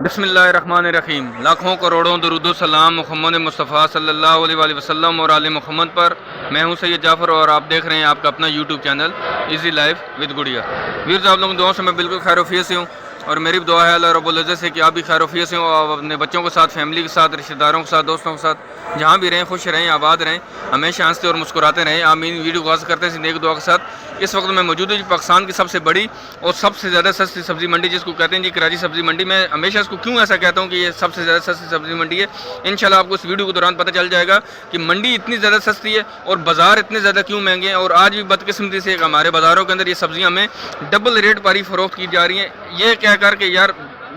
बिस्मिल्लाहिर्रहमानिर्रहीम। लाखों करोड़ों दरूद सलाम मोहम्मद मुस्तफ़ा सल्लल्लाहु अलैहि वसल्लम और आले मोहम्मद पर। मैं हूं सैयद जाफ़र और आप देख रहे हैं आपका अपना YouTube channel easy life with गुड़िया। वीर्स, आप लोगों की दुआओं से मैं बिल्कुल खैरोफियत से हूँ और मेरी भी दुआ है अल्लाह रब्बुल इज़्ज़त से कि आप भी खैरोफियत से हो और अपने बच्चों के साथ, फैमिली के साथ, रिश्तेदारों के साथ, दोस्तों के साथ जहाँ भी रहें खुश रहें, आबाद रहें, हमेशा हंसते और मुस्कुराते रहें। आमीन। वीडियो को आगाज़ करते हैं नेक दुआ के साथ। इस वक्त मैं मौजूद हूँ पाकिस्तान की सबसे बड़ी और सबसे ज़्यादा सस्ती सब्ज़ी मंडी जिसको कहते हैं जी कराची सब्ज़ी मंडी। मैं हमेशा इसको क्यों ऐसा कहता हूँ कि ये सबसे ज़्यादा सस्ती सब्ज़ी मंडी है। इंशाल्लाह आपको इस वीडियो के दौरान पता चल जाएगा कि मंडी इतनी ज़्यादा सस्ती है और बाज़ार इतने ज़्यादा क्यों महंगे हैं। और आज भी बदकिस्मती से हमारे बाज़ारों के अंदर ये सब्ज़ियाँ हमें डबल रेट पर ही फ़रोख्त की जा रही हैं। ये कह कर के यार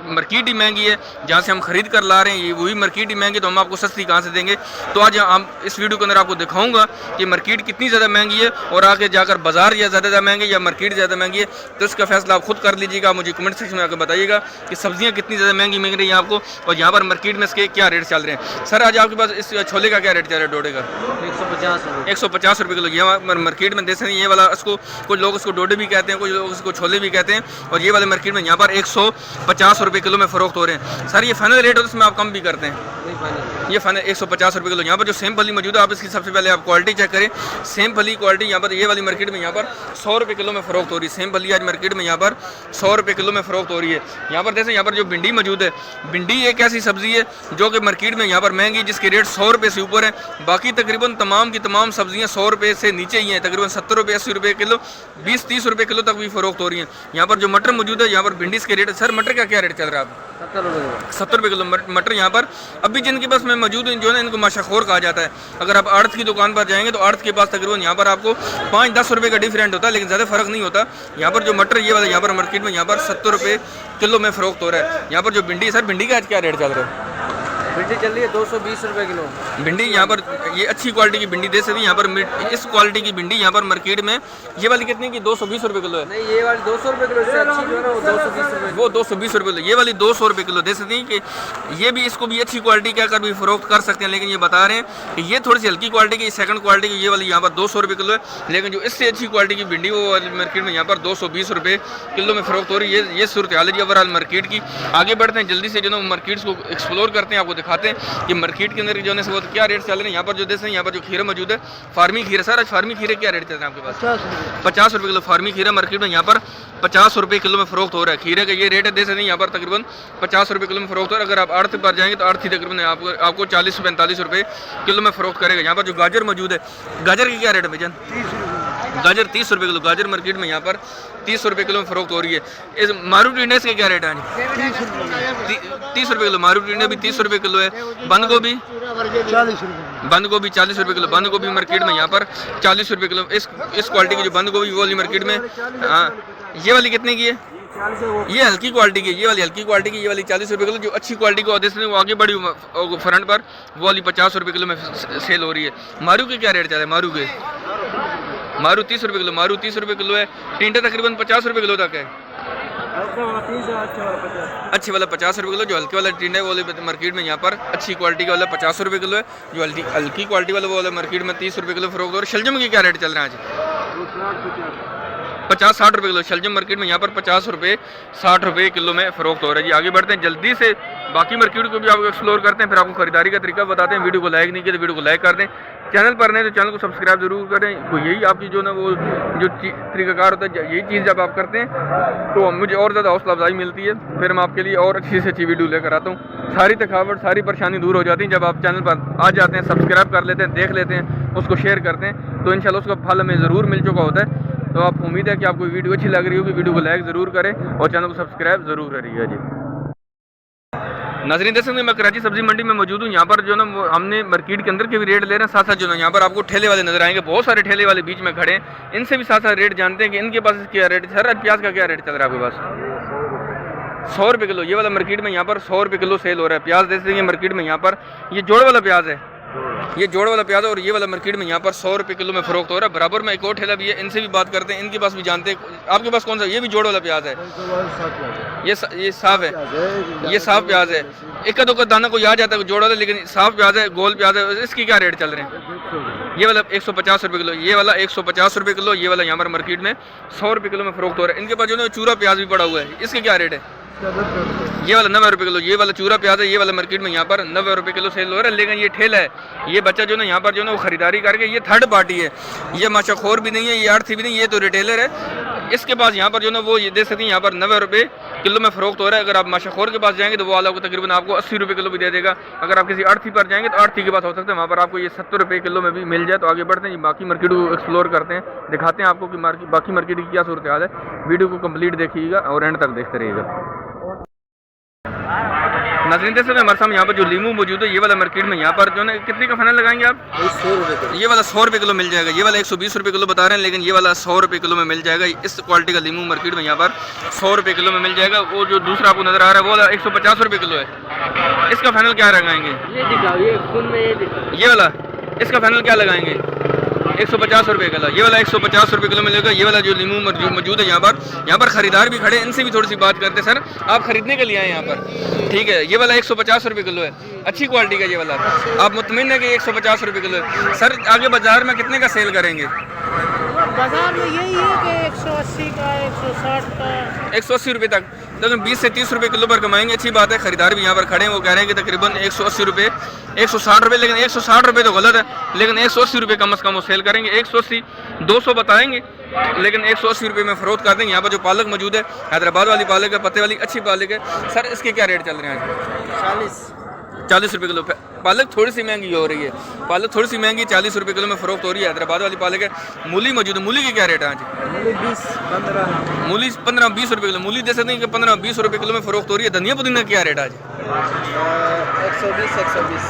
मार्केट ही महंगी है, जहाँ से हम ख़रीद कर ला रहे हैं ये वही मार्केट ही महंगी, तो हम आपको सस्ती कहाँ से देंगे। तो आज हम इस वीडियो के अंदर आपको दिखाऊंगा कि मार्केट कितनी ज़्यादा महंगी है और आगे जाकर बाज़ार या ज़्यादा महंगी या मार्केट ज़्यादा महंगी है। तो इसका फैसला आप खुद कर लीजिएगा। मुझे कमेंट सेक्शन में आकर बताइएगा कि सब्जियाँ कितनी ज़्यादा महंगी मिल रही हैं आपको और यहाँ पर मार्केट में इसके क्या रेट चल रहे हैं। सर, आज आपके पास इस छोले का क्या रेट चल रहा है? डोडे का 150 रुपये किलो। ये मार्केट में जैसे ये वाला, इसको कुछ लोग इसको डोडे भी कहते हैं, कुछ लोग इसको छोले भी कहते हैं। और ये वाले मार्केट में यहाँ पर 150 रुपये किलो में फ़रोख्त हो रहे हैं। सर, ये फाइनल रेट है, इसमें आप कम भी करते हैं? ये फाइनल 150 रुपये किलो। यहाँ पर जो सेम फली मौजूद है, आप इसकी सबसे पहले आप क्वालिटी चेक करें। सेम फली क्वालिटी यहाँ पर ये वाली मार्केट में यहाँ पर 100 रुपये किलो में फ़रोख्त हो रही है। सेम फली आज मार्केट में यहाँ पर 100 रुपये किलो में फ़रोख्त हो रही है। यहाँ पर जैसे यहाँ पर जो भिंडी मौजूद है, भिंडी एक ऐसी सब्ज़ी है जो कि मार्केट में यहाँ पर महंगी, जिसके रेट 100 रुपये से ऊपर है। बाकी तकरीबन तमाम की तमाम सब्जियाँ 100 रुपये से नीचे ही हैं। तकरीबन 70 रुपये 80 रुपये किलो, 20-30 रुपये किलो तक भी फ़रोख्त हो रही है। यहाँ पर जो मटर मौजूद है, यहाँ पर भिंडी के रेट, सर मटर का क्या रेट चल रहा है? 70 रुपये किलो मटर यहाँ पर। अभी जिनके पास मैं मौजूद हूँ, जो है इनको माशाखोर कहा जाता है। अगर आप अर्थ की दुकान पर जाएंगे तो अर्थ के पास तकरीबन यहाँ पर आपको 5-10 रुपये का डिफरेंट होता है, लेकिन ज़्यादा फर्क नहीं होता। यहाँ पर जो मटर ये वाला यहाँ पर मार्केट में यहाँ पर 70 रुपये किलो में फ़रोख्त हो रहा है। यहाँ पर जो भिंडी, सर भिंडी का आज क्या रेट चल रहा है? भिंडी चल रही है 220 रुपये किलो। भिंडी यहाँ पर ये अच्छी क्वालिटी की भिंडी दे सकती है। यहाँ पर इस क्वालिटी की भिंडी यहाँ पर मार्केट में ये वाली कितनी की 220 रुपये किलो है? नहीं, ये वाली 200 रुपये किलो, इससे अच्छी जो है ना वो 220 रुपये। वो 220 रुपये किलो, ये वाली 200 रुपये किलो दे सकती हैं कि ये भी, इसको भी अच्छी क्वालिटी क्या कर भी फ़रोख्त कर सकते हैं। लेकिन ये बता रहे हैं कि ये थोड़ी सी हल्की क्वालिटी की, सेकंड क्वालिटी की ये वाली यहाँ पर 200 रुपये किलो है। लेकिन जो इससे अच्छी क्वालिटी की भिंडी वो मार्केट में यहाँ पर 220 रुपये किलो में फ़रोख्त हो रही है। ये सूरत हाल है जी ओवरऑल मार्केट की। आगे बढ़ते हैं जल्दी से, जो है मार्केट्स को एक्सप्लोर करते हैं, आपको दिखाते हैं कि मार्केट के अंदर जो है वो क्या रेट चल रहे हैं। यहाँ पर जो देते हैं, यहाँ पर जो खीरा मौजूद है, फार्मी खीरा। सर, आज फार्मी खीरे क्या रेट चल रहे हैं आपके पास? 50 रुपये किलो फार्मी खीरा मार्केट में यहाँ पर 50 रुपये किलो में फ़रोख्त हो रहा है। खीरे का ये रेट है, दे सकते हैं यहाँ पर तकरीबन 50 रुपये किलो में फ़रोख्त हो रहा है। अगर आप अर्थ पर जाएंगे तो अर्थ ही तकरीबन आपको 40-45 रुपये किलो में फ़रोख्त करेगा। यहाँ पर जो गाजर मौजूद है, गाजर की क्या रेट है भाईजान? गाजर 30 रुपये किलो। गाजर मार्केट में यहाँ पर 30 रुपये किलो में फ़रोख्त हो रही है। इस मारू टिंडे के क्या रेट है? 30 रुपये किलो। मारू टिंडे भी 30 रुपये किलो है। बंद गोभी 40 रुपये। बंद गोभी 40 रुपये किलो। बंद गोभी मार्केट में यहाँ पर 40 रुपये किलो। इस क्वालिटी की जो बंद गोभी वाली मार्केट में, हाँ, ये वाली कितने की है? ये हल्की क्वालिटी की, ये वाली हल्की क्वालिटी की, ये वाली 40 रुपये किलो। जो अच्छी क्वालिटी को देते वो आगे बढ़ी फ्रंट पर, वो वाली 50 रुपये किलो में सेल हो रही है। मारू के क्या रेट चल रहा है? मारू के 30 रुपये किलो। मारू 30 रुपये किलो है। टिंडे तकरीबन 50 रुपये किलो तक है। अच्छे वाला 50 रुपये किलो। जो हल्के वाला टिंडे वाले मार्केट में यहाँ पर अच्छी क्वालिटी वाला 50 रुपये किलो है। जो हल्की क्वालिटी वाला वो वाला मार्केट में 30 रुपये किलो फ़रोख्त हो रहा है। शलजम की क्या रेट चल रहा है आज? 50-60 रुपये किलो। शलजम मार्केट में यहाँ पर 50 रुपये 60 रुपये किलो में फ़रोख्त हो रहा है जी। आगे बढ़ते हैं जल्दी से, बाकी मार्केट को भी आपको एक्सप्लोर करते हैं, फिर आपको खरीदारी का तरीका बताते हैं। वीडियो को लाइक नहीं किया तो वीडियो को लाइक कर दें। चैनल पर नहीं तो चैनल को सब्सक्राइब जरूर करें। तो यही आपकी जो ना वो जो तरीकाकार होता है, यही चीज़ जब आप करते हैं तो मुझे और ज़्यादा हौसला अफजाई मिलती है। फिर मैं आपके लिए और अच्छी से अच्छी वीडियो लेकर आता हूँ। सारी थकावट, सारी परेशानी दूर हो जाती है जब आप चैनल पर आ जाते हैं, सब्सक्राइब कर लेते हैं, देख लेते हैं, उसको शेयर करते हैं, तो इंशाल्लाह उसका फल हमें ज़रूर मिल चुका होता है। तो आप उम्मीद है कि आपको वीडियो अच्छी लग रही होगी। वीडियो को लाइक ज़रूर करें और चैनल को सब्सक्राइब ज़रूर करिएगा जी। नाज़रीन, देख सकते हैं मैं कराची सब्जी मंडी में मौजूद हूँ। यहाँ पर जो ना हमने मार्केट के अंदर के भी रेट ले रहे हैं, साथ साथ जो ना यहाँ पर आपको ठेले वाले नजर आएंगे। बहुत सारे ठेले वाले बीच में खड़े हैं, इनसे भी साथ साथ रेट जानते हैं कि इनके पास क्या रेट। सर, आज प्याज का क्या रेट चल रहा है आपके पास? 100 रुपये किलो। ये वाला मार्केट में यहाँ पर 100 रुपये किलो सेल हो रहा है। प्याज देख सकते हैं मार्केट में यहाँ पर, ये जोड़ वाला प्याज है, ये जोड़ वाला प्याज है। और ये वाला मार्केट में यहाँ पर 100 रुपये किलो में फ़रोख्त हो रहा है। बराबर में एक और ठेला भी है, इनसे भी बात करते हैं, इनके पास भी जानते हैं। आपके पास कौन सा? ये भी जोड़ वाला प्याज है, ये साफ है, ये साफ प्याज है। एक दो का दाना को याद जाता है जोड़ वाला, लेकिन साफ प्याज है, गोल प्याज है। इसकी क्या रेट चल रहे हैं? ये वाला 150 रुपये किलो। ये वाला 150 रुपये किलो। ये वाला यहाँ पर मार्केट में 100 रुपये किलो में फ़रोख्त हो रहा है। इनके पास जो है चूरा प्याज भी पड़ा हुआ है, इसके क्या रेट है? ये वाला 90 रुपये किलो, ये वाला चूरा प्याज है, ये वाला मार्केट में यहाँ पर 90 रुपये किलो सेल हो रहा है। लेकिन ये ठेला है, ये बच्चा जो ना यहाँ पर जो ना वो खरीदारी करके, ये थर्ड पार्टी है, ये माशाखोर भी नहीं है, ये आड़ती भी नहीं, ये तो रिटेलर है। इसके पास यहाँ पर जो ना वो ये देख सकते हैं यहाँ पर 90 रुपये किलो में फ़रोख्त हो रहा है। अगर आप माशाखोर के पास जाएंगे तो वो वाला को तकरीबन आपको 80 रुपये किलो भी दे देगा। अगर आप किसी आड़ती पर जाएंगे तो आड़ती के पास हो सकता है वहाँ पर आपको ये 70 रुपये किलो में भी मिल जाए। तो आगे बढ़ते हैं, बाकी मार्केट को एक्सप्लोर करते हैं, दिखाते हैं आपको कि बाकी मार्केट की क्या सूरत हाल है। वीडियो को कंप्लीट देखिएगा और एंड तक देखते रहिएगा। नाज़रीन जैसे हमारे सामने यहाँ पर जो लीमू मौजूद है, ये वाला मार्केट में यहाँ पर जो है कितने का फाइनल लगाएंगे आप? 100 रुपये। ये वाला 100 रुपये किलो मिल जाएगा। ये वाला 120 रुपये किलो बता रहे हैं, लेकिन ये वाला 100 रुपये किलो में मिल जाएगा। इस क्वालिटी का लीमू मार्केट में यहाँ पर 100 रुपये किलो में मिल जाएगा। वो जो दूसरा आपको नजर आ रहा है वो वाला 150 रुपये किलो है। इसका फाइनल क्या लगाएंगे? ये दिखाओ, ये खून में ये दिखाओ। ये वाला, इसका फाइनल क्या लगाएंगे? 150 रुपये किलो। ये वाला 150 रुपये किलो मिलेगा। ये वाला जो लीमू मौजूद है यहाँ पर खरीदार भी खड़े हैं, इनसे भी थोड़ी सी बात करते हैं। सर आप खरीदने के लिए आए यहाँ पर, ठीक है? ये वाला 150 रुपये किलो है, अच्छी क्वालिटी का ये वाला। आप मुतमिन है कि 150 रुपये किलो है? सर आगे बाजार में कितने का सेल करेंगे? बाजार में यही है कि 180 का, 160 का, 180 रुपये तक, लेकिन 20 से 30 रुपये किलो पर कमाएंगे, अच्छी बात है। खरीदार भी यहाँ पर खड़े हैं, वो कह रहे हैं कि तकरीबन 180 रुपये, 160 रुपये, लेकिन 160 रुपये तो गलत है, लेकिन 180 रुपये कम से कम वो सेल करेंगे। 180, 200 बताएंगे, लेकिन 180 रुपये में फ़रोख्त कर देंगे। यहाँ पर जो पालक मौजूद है, हैदराबाद वाली पालक है, पत्ते वाली अच्छी पालक है। सर इसके क्या रेट चल रहे हैं आज? 40 रुपये किलो। पालक थोड़ी सी महंगी हो रही है, पालक थोड़ी सी महंगी, 40 रुपये किलो में फ़रोख्त हो रही है। हैदराबाद वाली पालक है। मूली मौजूद है, मूली के क्या रेट है आज? मूली 15-20 रुपये किलो। मूली दे सकते हैं कि 15-20 रुपये किलो में फ़रोख्त हो रही है। धनिया पुदीना क्या रेट आज? 120,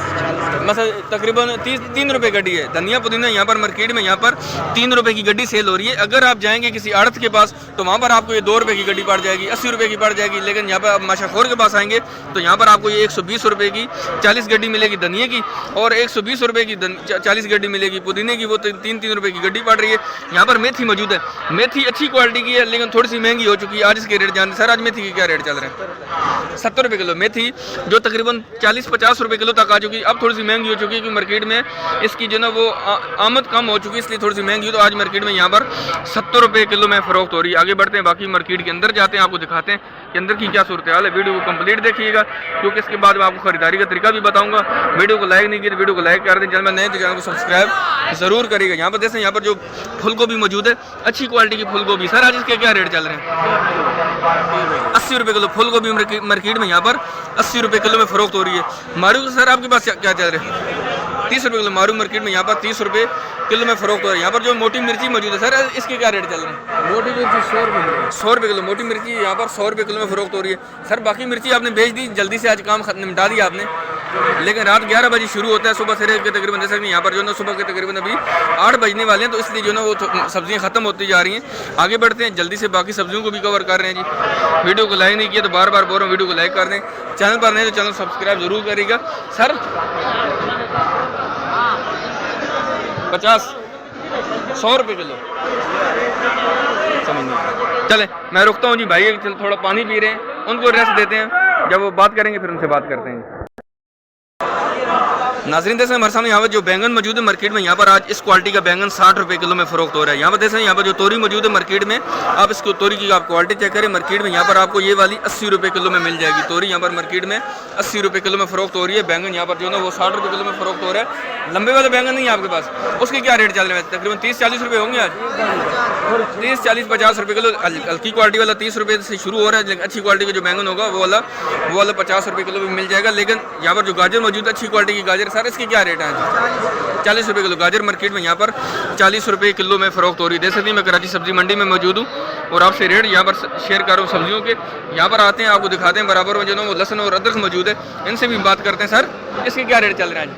मतलब तकरीबन 3 रुपये गड्डी है धनिया पुदीना। यहाँ पर मार्केट में यहाँ पर 3 रुपये की गड्डी सेल हो रही है। अगर आप जाएंगे किसी आड़त के पास तो वहाँ पर आपको ये 2 रुपये की गड्डी पड़ जाएगी, 80 रुपये की पड़ जाएगी। लेकिन यहाँ पर आप माशाखोर के पास आएंगे तो यहाँ पर आपको ये 120 रुपये की 40 गड्डी मिलेगी धनिया की, और 120 रुपये की 40 गड्डी मिलेगी पुदीने की। वो 3-3 रुपये की गड्डी पड़ रही है। यहाँ पर मेथी मौजूद है, मेथी अच्छी क्वालिटी की है, लेकिन थोड़ी सी महंगी हो चुकी है। आज इसके रेट जानते सर, आज मेथी के क्या रेट चल रहे हैं? 70 रुपये किलो। मेथी जो तकरीबन 40-50 रुपये किलो तक आ चुकी है, अब थोड़ी सी महंगी हो चुकी है, क्योंकि मार्केट में इसकी जो ना वो आमद कम हो चुकी है, इसलिए थोड़ी सी महंगी। तो आज मार्केट में यहाँ पर 70 रुपये किलो में फ़रोख्त हो रही है। आगे बढ़ते हैं, बाकी मार्केट के अंदर जाते हैं, आपको दिखाते हैं कि अंदर की क्या सूरत हाल है। वीडियो को कंप्लीट देखिएगा, क्योंकि इसके बाद मैं आपको खरीदारी का तरीका भी बताऊंगा। वीडियो को लाइक नहीं किया तो वीडियो को लाइक कर दें, चैनल में नए तो चैनल को सब्सक्राइब ज़रूर करिएगा। यहाँ पर देखें, यहाँ पर जो फूल गोभी मौजूद है, अच्छी क्वालिटी की फूल गोभी। सर आज इसके क्या रेट चल रहे हैं? 80 रुपये किलो। फूल गोभी मार्केट में यहाँ पर 80 रुपये किलो में फ़रोख्त हो रही है। मारू सर आपके पास क्या चल रहे हैं? 30 रुपये किलो। मारू मार्केट में यहाँ पर 30 रुपये किलो में फ़रोख्त हो रहा है। यहाँ पर जो मोटी मिर्ची मौजूद है, सर इसके क्या रेट चल रहे हैं? मोटी मिर्ची 100 रुपये किलो। मोटी मिर्ची यहाँ पर 100 रुपये किलो में फ़रोख्त हो रही है। सर बाकी मिर्ची आपने भेज दी जल्दी से, आज काम निपटा दिया आपने, लेकिन रात 11 बजे शुरू होता है, सुबह से के तकरीबन जैसे कि यहाँ पर जो है सुबह के तकरीबन अभी 8 बजने वाले हैं, तो इसलिए जो है वो सब्जियाँ ख़त्म होती जा रही हैं। आगे बढ़ते हैं, जल्दी से बाकी सब्जियों को भी कवर कर रहे हैं जी। वीडियो को लाइक नहीं किया तो बार बार बोल रहा हूँ, वीडियो को लाइक कर दें। चैनल पर नहीं तो चैनल सब्सक्राइब जरूर करिएगा। सर 50-100 रुपये किलो समझ नहीं। चले मैं रुकता हूँ जी, भाई थोड़ा पानी पी रहे हैं, उनको रेस्ट देते हैं, जब वो बात करेंगे फिर उनसे बात करते हैं। नाज़रीन देखें, हमारे सामने यहाँ पर जो बैंगन मौजूद है मार्केट में, यहाँ पर आज इस क्वालिटी का बैंगन 60 रुपये किलो में फ़रोख्त हो रहा है। यहाँ पर देखें, यहाँ पर जो तोरी मौजूद है मार्केट में, आप इसको तोरी की आप क्वालिटी चेक करें। मार्केट में यहाँ पर आपको ये वाली 80 रुपये किलो में मिल जाएगी तोरी। यहाँ पर मार्केट में 80 रुपये किलो में फ़रोख्त हो रही है। बैंगन यहाँ पर जो है वो 60 रुपये किलो में फ़रोख्त हो रहा है। लंबे वाले बैंगन नहीं है आपके पास, उसके क्या रेट चल रहे हैं? तकरीबन 30-40 रुपये होंगे आज। 30-40-50 रुपये किलो। हल्की क्वालिटी वाला 30 रुपये से शुरू हो रहा है, लेकिन अच्छी क्वालिटी का जो बैंगन होगा वो वाला 50 रुपये किलो भी मिल जाएगा। लेकिन यहाँ पर जो गाजर मौजूद है, अच्छी क्वालिटी की गाजर, सर इसके क्या रेट है? 40 रुपये किलो। गाजर मार्केट में यहाँ पर 40 रुपये किलो में फ़रोख्त हो रही है। देख सकते हैं, मैं कराची सब्जी मंडी में मौजूद हूँ और आपसे रेट यहाँ पर शेयर कर रहा हूँ सब्जियों के। यहाँ पर आते हैं, आपको दिखाते हैं। बराबर में जो है वो लहसुन और अदरक मौजूद है, इनसे भी बात करते हैं। सर इसके क्या रेट चल रहे हैं?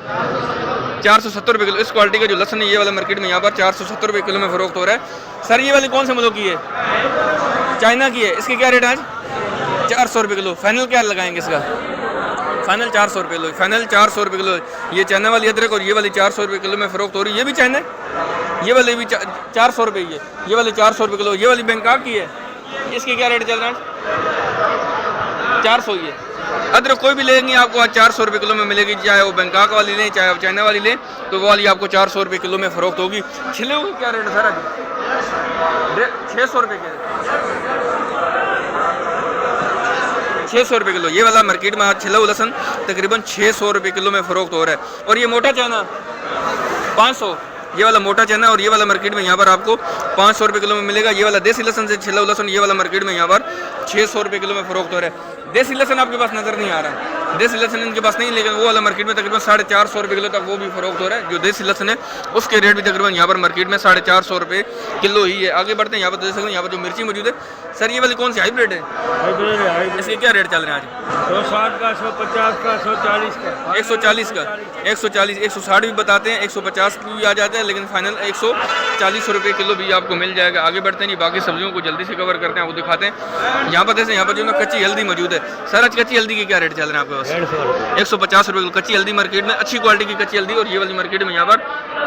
470 रुपये किलो। इस क्वालिटी का जो लहसुन है, ये वाला मार्केट में यहाँ पर 470 रुपये किलो में फ़रोख्त हो रहा है। सर ये वाली कौन से मुल्क की है? चाइना की है। इसके क्या रेट है आज? 400 रुपये किलो। फाइनल क्या लगाएंगे इसका? फाइनल 400 रुपये किलो। फाइनल 400 रुपये किलो। ये चाइना वाली अदरक और ये वाली 400 रुपये किलो में फ़रोख्त हो रही है। ये भी चाइना है, ये वाली भी 400 रुपये की है। ये वाली 400 रुपये किलो। ये वाली बैंकॉक की है, इसके क्या रेट चल रहा है? 400 ही है। अदरक कोई भी लेंगे आपको आज 400 रुपये किलो में मिलेगी, चाहे वो बैंकॉक वाली लें चाहे आप चाइना वाली लें, तो वो वाली आपको 400 रुपये किलो में फ़रोख्त होगी। छिले हुए क्या रेट है सर? आज 600 रुपये के। 600 रुपये किलो। ये वाला मार्केट में आज छिला लहसुन तकरीबन 600 रुपये किलो में फ़रोख्त हो रहा है। और ये मोटा चना 500, ये वाला मोटा चना और ये वाला मार्केट में यहाँ पर आपको 500 रुपये किलो में मिलेगा। ये वाला देसी लहसुन से छिला लहसुन ये वाला मार्केट में यहाँ पर 600 रुपये किलो में फ़रोख्त हो रहा है। देसी लहसुन आपके पास नज़र नहीं आ रहा है, देसी लहसुन इनके पास नहीं, लेकिन वो वाला मार्केट में तकरीबन 450 रुपये किलो तक वो भी फ़रोख्त हो रहा है। जो देसी लहसुन है उसके रेट भी तकरीबन यहाँ पर मार्केट में 450 रुपये किलो ही है। आगे बढ़ते हैं, यहाँ पर देख सकते हैं यहाँ पर जो मिर्ची मौजूद है। सर ये वाली कौन सी हाइब्रिड है? हाइब्रिड है, हाइब्रिड इसके क्या रेट चल रहे हैं आज? 160 का, 150 का, 140 का, 140 का, 140, 160 भी बताते हैं, 150 भी आ जाते हैं, लेकिन फाइनल 140 रुपये किलो भी आपको मिल जाएगा। आगे बढ़ते हैं, बाकी सब्जियों को जल्दी से कवर करते हैं, आपको दिखाते हैं। यहाँ पर जैसे यहाँ पर जो ना कच्ची हल्दी मौजूद है। सर आज कच्ची हल्दी के क्या रेट चल रहे हैं आपके पास? 150 रुपये किलो कच्ची हल्दी मार्केट में, अच्छी क्वालिटी की कच्ची हल्दी। और ये वाली मार्केट में यहाँ पर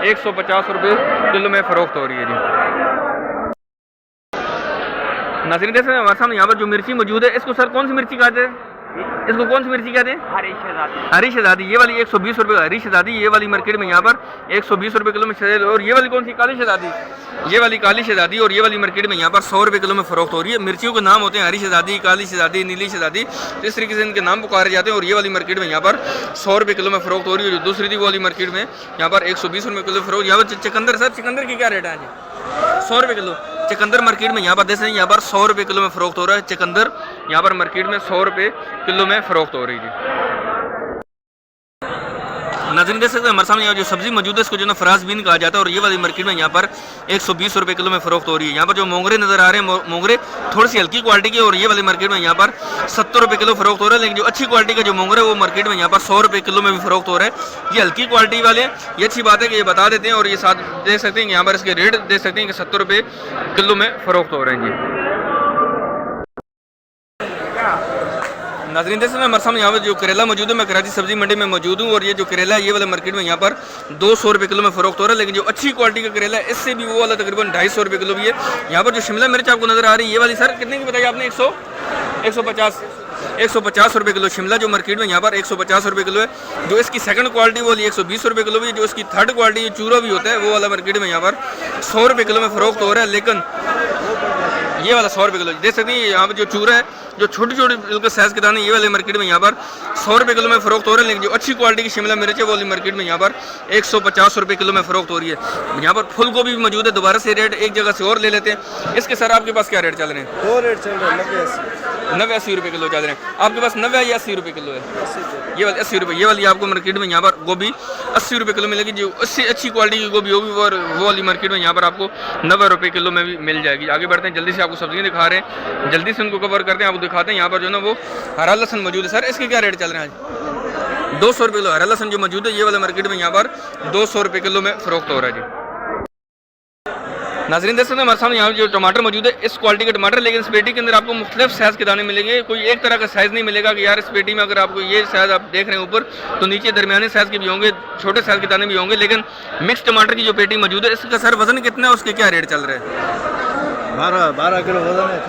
150 रुपये किलो में फ़रोख्त हो रही है जी। नाज़रीन देख सकते हैं हमारे सामने यहाँ पर जो मिर्ची मौजूद है, इसको सर कौन सी मिर्ची कहते हैं? इसको कौन सी मिर्ची कहते हैं? हरी शहजादी। ये वाली 120 रुपये हरी शहजादी, ये वाली मार्केट में यहाँ पर 120 रुपये किलो में सेल। और ये वाली कौन सी? काली शहजादी। ये वाली काली शहजादी और ये वाली मार्केट में यहाँ पर 100 रुपये किलो में फ़रोख्त हो रही है। मिर्चियों के नाम होते हैं हरी शहजादी, काली शहजादी, नीली शहजादी, तो इस तरीके से इनके नाम पुकारे जाते हैं। और ये वाली मार्केट में यहाँ पर 100 रुपये किलो में फ़रोख्त हो रही है। जो दूसरी थी वो वाली मार्केट में यहाँ पर 120 रुपये किलो फ़रोख्त। यहाँ पर चकंदर, सर चकंदर की क्या रेट है आज? 100 रुपये किलो। चकंदर मार्केट में यहाँ पर देख यहाँ पर 100 रुपये किलो में फ़रोख्त हो रहा है। चकंदर यहाँ पर मार्केट में 100 रुपये किलो में फ़रोख्त हो रही है। नाज़रीन देख सकते हैं हमारे सामने यहाँ जो सब्जी मौजूद है इसको जो ना फराज बीन कहा जाता है। और ये वाली मार्केट में यहाँ पर 120 रुपये किलो में फ़रोख्त हो रही है। यहाँ पर जो मोंगरे नज़र आ रहे हैं, मोंगरे थोड़ी सी हल्की क्वालिटी की, और ये वाली मार्केट में यहाँ पर 70 रुपये किलो फ़रोख्त हो रहा है। लेकिन जो अच्छी क्वालिटी का जो मोंगरा है वो मार्केट में यहाँ पर 100 रुपये किलो में भी फ़रोख्त हो रहा है। ये हल्की क्वालिटी वाले हैं, ये अच्छी बात है कि ये बता देते हैं। और ये साथ देख सकते हैं यहाँ पर इसके रेट देख सकते हैं कि 70 रुपये किलो में फ़रोख्त हो रहे हैं जी। नाज़रीन देख सकते हैं हमारे सामने यहाँ पर जो करेला मौजूद है, मैं कराची सब्जी मंडी में मौजूद हूँ। और ये जो करेला है ये वाला मार्केट में यहाँ पर 200 रुपये किलो में फ़रोख्त हो रहा है। लेकिन जो अच्छी क्वालिटी का करेला है इससे भी वो वाला तकरीबन 250 रुपये किलो भी है। यहाँ पर जो शिमला मिर्च आपको नज़र आ रही है ये वाली सर कितने की बताई आपने? 150 रुपये किलो शिमला जो मार्केट में यहाँ पर 150 रुपये किलो है। जो इसकी सेकंड क्वालिटी वो 120 रुपये किलो भी है। जो इसकी थर्ड क्वालिटी चूरा भी होता है वो वाला मार्केट में यहाँ पर 100 रुपये किलो में फ़रोख्त हो रहा है। लेकिन ये वाला 100 रुपये किलो देख सकते हैं। यहाँ पर जो चूरा है, जो छोटी छोटी बिल्कुल साइज़ के दाने, ये वाले मार्केट में यहाँ पर 100 रुपये किलो में फ़रोख्त हो रहे हैं। लेकिन जो अच्छी क्वालिटी की शिमला मिर्च है वो वाली मार्केट में यहाँ पर 150 रुपये किलो में फ़रोख्त हो रही है। यहाँ पर फुल गोभी भी मौजूद है। दोबारा से रेट एक जगह से और ले लेते हैं। इसके सर आपके पास क्या रेट चल रहे हैं? 2 रेट चल रहे हैं, 90-80 रुपये किलो चल रहे हैं। आपके पास 90 या 80 रुपये किलो है? ये वाली 80 रुपये। ये वाली आपको मार्केट में यहाँ पर गोभी 80 रुपये किलो मिलेगी। जो उससे अच्छी क्वालिटी की गोभी होगी वो वाली मार्केट में यहाँ पर आपको 90 रुपये किलो में भी मिल जाएगी। आगे बढ़ते हैं, जल्दी से आपको सब्जियाँ दिखा रहे हैं, जल्दी से उनको कवर करते हैं, आपको दिखाते हैं। यहाँ पर जो ना वो हरा लहसुन मौजूद है। सर इसके क्या रेट चल रहे हैं आज? 200 रुपये किलो हरा लहसुन जो मौजूद है ये वाले मार्केट में यहाँ पर 200 रुपये किलो में फ़रोख्त हो रहा है जी। नाज़रीन देख सकते हैं हमारे सामने यहाँ जो टमाटर मौजूद है, इस क्वालिटी के टमाटर, लेकिन इस पेटी के अंदर आपको मुख्तलिफ साइज़ के दाने मिलेंगे। कोई एक तरह का साइज़ नहीं मिलेगा कि यार इस पेटी में अगर आपको ये साइज़ आप देख रहे हैं ऊपर, तो नीचे दरमियाने साइज़ के भी होंगे, छोटे साइज़ के दाने भी होंगे। लेकिन मिक्स टमाटर की जो पेटी मौजूद है इसका सर वज़न कितना है, उसके क्या रेट चल रहे हैं? 12 किलो वजन है,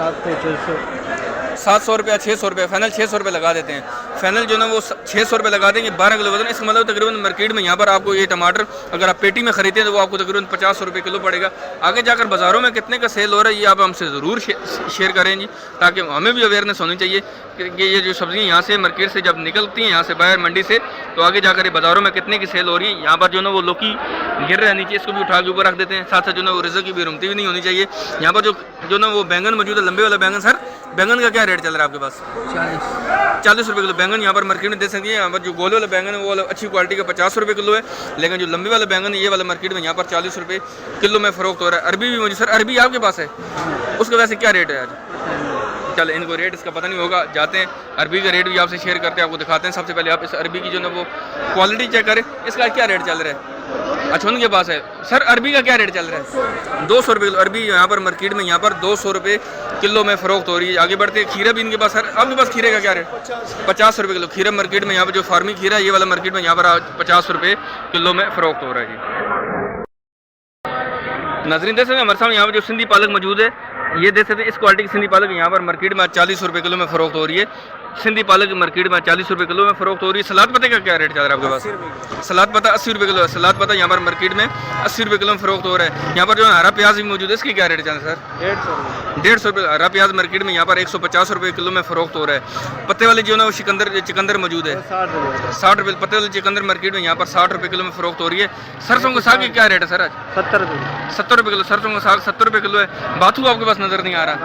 700 रुपये, 600 रुपये, फाइनल 600 रुपये लगा देते हैं। फाइनल जो ना वो 600 रुपये लगा देंगे। 12 किलो वजन, इसका मतलब तकरीबन मार्केट में यहाँ पर आपको ये टमाटर अगर आप पेटी में खरीदते हैं तो वो आपको तकरीबन 50 रुपये किलो पड़ेगा। आगे जाकर बाज़ारों में कितने का सेल हो रहा है ये आप हमसे ज़रूर शेयर करें जी, ताकि हमें भी अवेयरनेस होनी चाहिए कि ये जो सब्ज़ियाँ यहाँ से मार्केट से जब निकलती हैं, यहाँ से बाहर मंडी से, तो आगे जाकर ये बाज़ारों में कितने की सेल हो रही है। यहाँ पर जो ना वो लौकी गिर रहा है नीचे, इसको भी उठा के ऊपर रख देते हैं। साथ साथ जो ना वो रिज़्क की बेरुमती भी नहीं होनी चाहिए। यहाँ पर जो ना वो बैंगन मौजूद है, लंबे वाला बैंगन, सर बैंगन का क्या रेट चल रहा है आपके पास? 40 रुपये किलो बैंगन यहाँ पर मार्केट में दे सकती है। यहाँ पर जो गोले वाला बैंगन है वो वाला अच्छी क्वालिटी का 50 रुपये किलो है। लेकिन जो लंबे वाला बैंगन है ये वाला मार्केट में यहाँ पर 40 रुपये किलो में फ़रोख्त हो रहा है। अरबी भी मुझे, सर अरबी आपके पास है, उसका वैसे क्या रेट है आज? चलो इनको रेट इसका पता नहीं होगा, जाते हैं अरबी का रेट भी आपसे शेयर करते हैं, आपको दिखाते हैं। सबसे पहले आप इस अरबी की जो ना वो क्वालिटी चेक करें, इसका क्या रेट चल रहा है? अच्छा उनके पास है। सर अरबी का क्या रेट चल रहा है? 200 रुपये किलो अरबी यहाँ पर मार्केट में यहाँ पर 200 रुपये किलो में फ़रोख्त हो रही है। आगे बढ़ते खीरा भी इनके पास, सर आपके पास खीरे का क्या रेट? 50 रुपये किलो खीरा मार्केट में यहाँ पर जो फार्मी खीरा है ये वाला मार्केट में यहाँ पर 50 रुपये किलो में फ़रोख्त हो रहा है जी। नाज़रीन देख सकते हैं हमारे सामने यहाँ पर जो सिंधी पालक मौजूद है, ये देख सकते हैं इस क्वालिटी की सिंधी पालक यहाँ पर मार्केट में 40 रुपये किलो में फ़रोख्त हो रही है। सिंधी पालक मार्केट में 40 रुपये किलो में फ़रोख्त हो रही है। सलाद पत्ते का क्या रेट चल रहा है आपके पास? सलाद पत्ता 80 रुपये किलो है। सलाद पत्ता यहाँ पर मार्केट में 80 रुपये किलो में फ़रोख्त हो रहा है। यहाँ पर जो हरा प्याज भी मौजूद है, इसकी क्या रेट चल रहा है सर? 150 रुपये। हरा प्याज मार्केट में यहाँ पर 150 रुपये किलो में फ़रोख्त हो रहा है। पत्ते वाले जो है ना वो चिकंदर मौजूद है 60 रुपये। पत्ते वाले चिकंदर मार्केट में यहाँ पर 60 रुपये किलो में फ़रोख्त हो रही है। सरसों का साग की क्या रेट है सर आज? 70 रुपये किलो। सरसों का साग 70 रुपये किलो है। बाथू आपके पास नज़र नहीं आ रहा?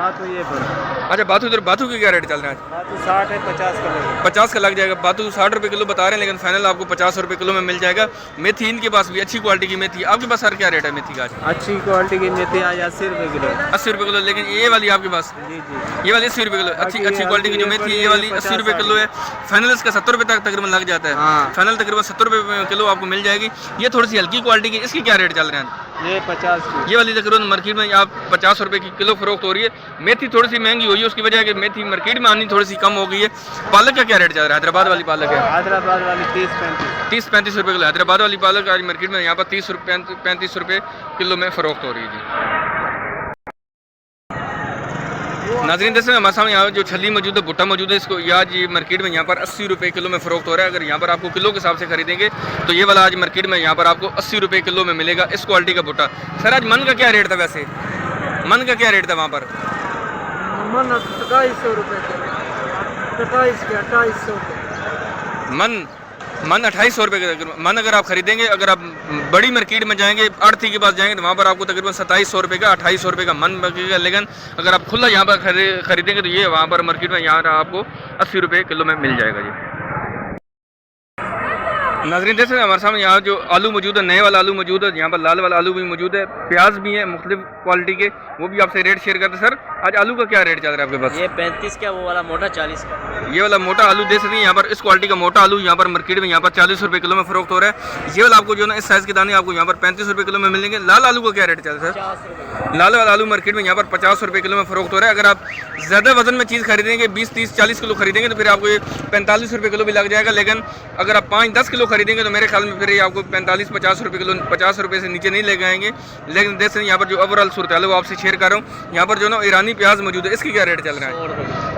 अच्छा बाथू इधर, बाथू की क्या रेट चल रहा है? 60 है, 50 का लगेगा। 50 का लग जाएगा। बाथू 60 रुपये किलो बता रहे हैं, लेकिन फाइनल आपको 50 रुपये किलो में मिल जाएगा। मेथी इनके पास भी अच्छी क्वालिटी की मेथी। आपके पास सर क्या रेट है मेथी का? अच्छी क्वालिटी की मेथी आज 80 रुपये किलो। 80 रुपये किलो। लेकिन ये वाली आपके पास? जी जी, ये वाली 80 रुपये किलो। अच्छी क्वालिटी की जो मेथी है ये वाली 80 रुपये किलो है। फाइनल इसका 70 रुपये तक तकरीबन लग जाता है। हाँ। फाइनल तकरीबन 70 रुपये किलो आपको मिल जाएगी। ये थोड़ी सी हल्की क्वालिटी की, इसकी क्या रेट चल रहे हैं? ये 50 की। ये वाली तकरीबन मार्केट में आप 50 रुपये की किलो फ़रोख्त हो रही है। मेथी थोड़ी सी महंगी हुई है, उसकी वजह है कि मेथी मार्केट में आनी थोड़ी सी कम हो गई है। पालक का क्या रेट चल रहा है? हैदराबाद वाली पालक है हैदराबाद वाली 30-35 रुपये किलो। हैदराबाद वाली पालक आज मार्केट में यहाँ पर 30-35 रुपये किलो में फ़रोख्त हो रही है जी। नाज़रीन जैसे हमारे सामने यहाँ जो छली मौजूद है, भुट्टा मौजूद है, इसको ये आज मार्केट में यहाँ पर 80 रुपये किलो में फ़रोख्त हो रहा है। अगर यहाँ पर आपको किलो के हिसाब से खरीदेंगे तो ये वाला आज मार्केट में यहाँ पर आपको 80 रुपये किलो में मिलेगा इस क्वालिटी का भुट्टा। सर आज मन का क्या रेट था वैसे? मन का क्या रेट था वहाँ पर? मन 250 रुपये, 2800 मन 2800 रुपये का मन अगर आप खरीदेंगे। अगर आप बड़ी मार्केट में जाएंगे, आड़ती के पास जाएंगे तो वहाँ पर आपको तकरीबन 2700 रुपये का 2800 रुपये का मन बचेगा। लेकिन अगर आप खुला यहाँ पर खरीदेंगे तो ये वहाँ पर मार्केट में यहाँ आपको 80 रुपये किलो में मिल जाएगा जी। नाज़रीन जैसे हमारे सामने यहाँ जो आलू मौजूद है, नए वाला आलू मौजूद है, यहाँ पर लाल वाला आलू भी मौजूद है, प्याज भी है मुख्तलिफ क्वालिटी के, वो भी आपसे रेट शेयर करते हैं। सर आज आलू का क्या रेट चल रहा है आपके पास? ये 35 का, वो वाला मोटा 40 का। ये वाला मोटा आलू दे सकते हैं यहाँ पर। इस क्वालिटी का मोटा आलू यहाँ पर मार्केट में यहाँ पर 40 रुपये किलो में फ़रोख्त हो रहा है। ये वाला आपको जो है ना इस साइज़ के दाने आपको यहाँ पर 35 रुपये किलो में मिलेंगे। लाल आलू का क्या रेट चल रहा है सर? लाल वाला आलू मार्केट में यहाँ पर 50 रुपये किलो में फ़रोख्त हो रहा है। अगर आप ज़्यादा वजन में चीज़ खरीदेंगे, 20-30-40 किलो खरीदेंगे तो फिर आपको ये 45 रुपये किलो भी लग जाएगा। लेकिन अगर आप 5-10 किलो खरीदेंगे तो मेरे ख्याल में फिर ये आपको 45-50 रुपये किलो, 50 रुपये से नीचे नहीं लेके आएंगे। लेकिन जैसे यहाँ पर जो ओवरऑल सूरत है वो आपसे शेयर कर रहा हूँ। यहाँ पर जो ना ईरानी प्याज मौजूद है, इसकी क्या रेट चल रहा है?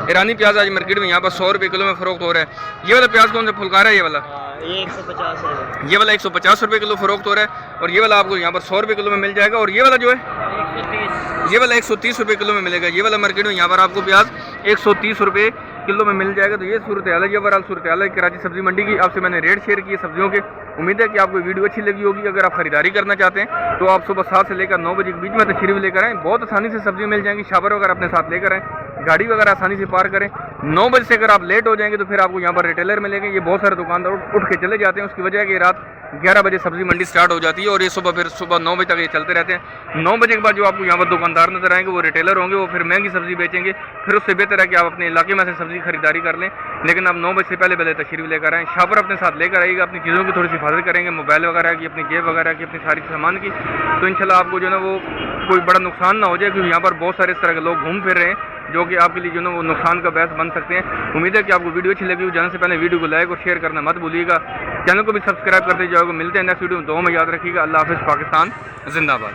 ईरानी प्याज आज मार्केट में यहाँ पर 100 रुपये किलो में फ़रोख्त हो रहा है। ये वाला प्याज कौन सा फुलकारा है? ये वाला ये 150 है। ये वाला 150 रुपये किलो फ़रोख्त हो रहा है। और ये वाला आपको यहाँ पर 100 रुपये किलो में मिल जाएगा। और ये वाला जो है 130, ये वाला 130 रुपये किलो में मिलेगा। ये वाला मार्केट में यहाँ पर आपको प्याज 130 रुपये किलो में मिल जाएगा। तो ये सूरत हाल है, ये ओवरऑल सूरत हाल है कराची सब्जी मंडी की। आपसे मैंने रेट शेयर किए सब्जियों के। उम्मीद है कि आपको वीडियो अच्छी लगी होगी। अगर आप खरीदारी करना चाहते हैं तो आप सुबह 7 से लेकर 9 बजे के बीच में तशरीफ लेकर आएँ। बहुत आसानी से सब्जी मिल जाएंगी। शावर वगैरह अपने साथ लेकर आएँ, गाड़ी वगैरह आसानी से पार करें। 9 बजे से अगर आप लेट हो जाएंगे तो फिर आपको यहाँ पर रिटेलर मिलेंगे। ये बहुत सारे दुकानदार उठ के चले जाते हैं। उसकी वजह है कि रात 11 बजे सब्जी मंडी स्टार्ट हो जाती है और ये सुबह 9 बजे तक ये चलते रहते हैं। 9 बजे के बाद जो आपको यहाँ पर दुकानदार नजर आएंगे वो रिटेलर होंगे। वो फिर महंगी सब्जी बेचेंगे। फिर उससे बेहतर है कि आप अपने इलाके में से सब्जी खरीदारी कर लें। लेकिन आप 9 बजे से पहले तशरीफ लेकर आएँ। शापर अपने साथ लेकर आइएगा। अपनी चीज़ों की थोड़ी सी हिफाजत करेंगे, मोबाइल वगैरह की, अपनी जेब वगैरह की, अपनी सारी सामान की। तो इंशाल्लाह आपको जो है ना वो कोई बड़ा नुकसान ना हो जाए, क्योंकि यहाँ पर बहुत सारे इस तरह के लोग घूम फिर रहे हैं जो कि आपके लिए जो ना वो नुकसान का बायस बन सकते हैं। उम्मीद है कि आपको वीडियो अच्छी लगी हो। जाने से पहले वीडियो को लाइक और शेयर करना मत भूलिएगा। चैनल को भी सब्सक्राइब करते जाओगे। मिलते हैं नेक्स्ट वीडियो में। दुआ में याद रखिएगा। अल्लाह हाफ़िज़। पाकिस्तान जिंदाबाद।